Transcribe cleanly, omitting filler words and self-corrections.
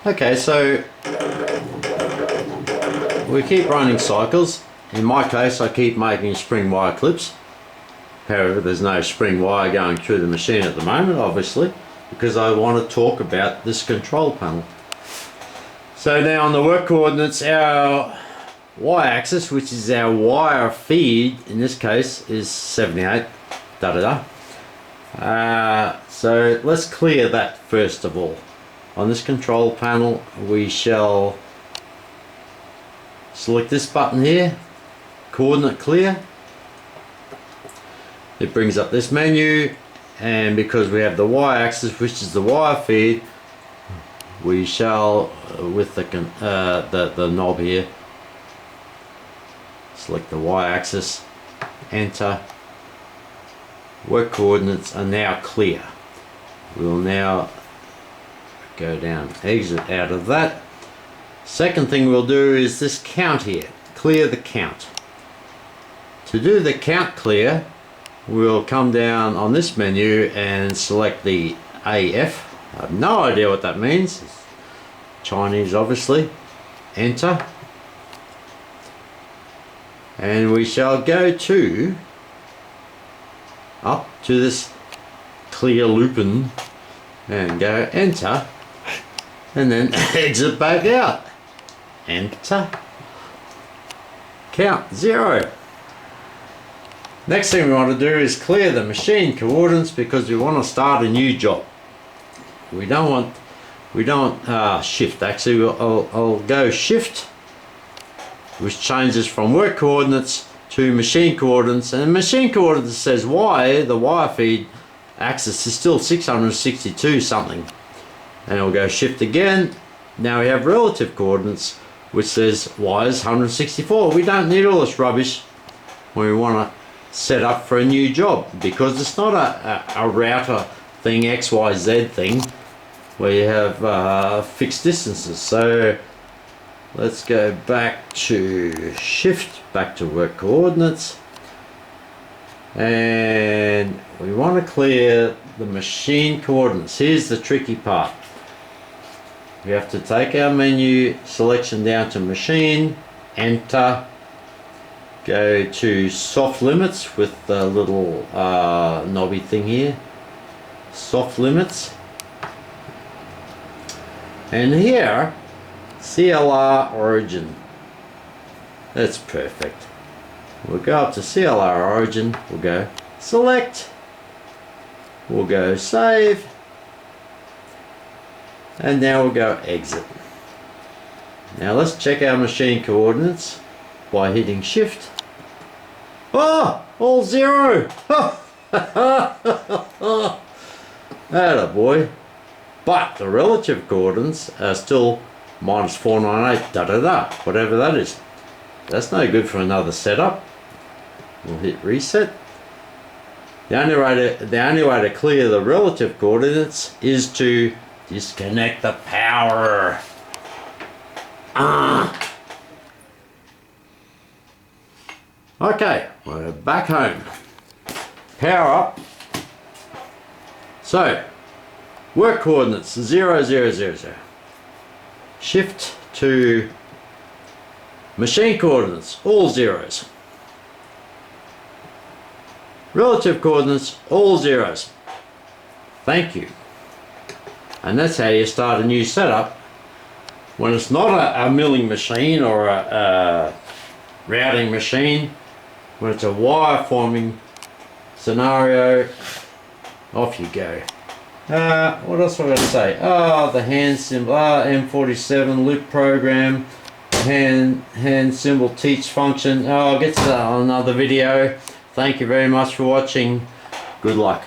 Okay, so we keep running cycles. In my case, I keep making spring wire clips. However, there's no spring wire going through the machine at the moment, obviously, because I want to talk about this control panel. So now on the work coordinates, our y-axis, which is our wire feed, in this case is 78, so let's clear that first of all. On this control panel, we shall select this button here, coordinate clear. It brings up this menu, and because we have the y-axis, which is the wire feed, we shall, with the knob here, select the y-axis, enter. Work coordinates are now clear. We'll now go down, exit out of that. Second thing we'll do is this count here, clear the count. To do the count clear, we'll come down on this menu and select the AF. I have no idea what that means. It's Chinese, obviously. Enter. And we shall go to up to this clear looping and go enter, and then exit back out. Enter. Count 0. Next thing we want to do is clear the machine coordinates, because we want to start a new job. We don't shift. Actually, I'll go shift, which changes from work coordinates to machine coordinates, and machine coordinates says Y, the wire feed axis is still 662 something, and we'll go shift again. Now we have relative coordinates, which says Y is 164. We don't need all this rubbish when we want to set up for a new job, because it's not a router thing, XYZ thing, where you have fixed distances. So let's go back to shift, back to work coordinates, and we want to clear the machine coordinates. Here's the tricky part. We have to take our menu selection down to machine, enter, go to soft limits with the little knobby thing here, soft limits, and here CLR origin. That's perfect. We'll go up to CLR origin, we'll go select, we'll go save, and now we'll go exit. Now let's check our machine coordinates by hitting shift. Oh, all 0. Atta boy. But the relative coordinates are still minus 498 whatever that is. That's no good for another setup. We'll hit reset. The only way to clear the relative coordinates is to disconnect the power. Okay, we're back home. Power up. So, work coordinates 0, 0, 0, 0. Shift to machine coordinates, all zeros. Relative coordinates, all zeros. Thank you. And that's how you start a new setup when it's not a milling machine or a routing machine. When it's a wire forming scenario, off you go. What else am I going to say? Oh, the hand symbol, M47 loop program, hand symbol teach function. Oh, I'll get to that on another video. Thank you very much for watching. Good luck.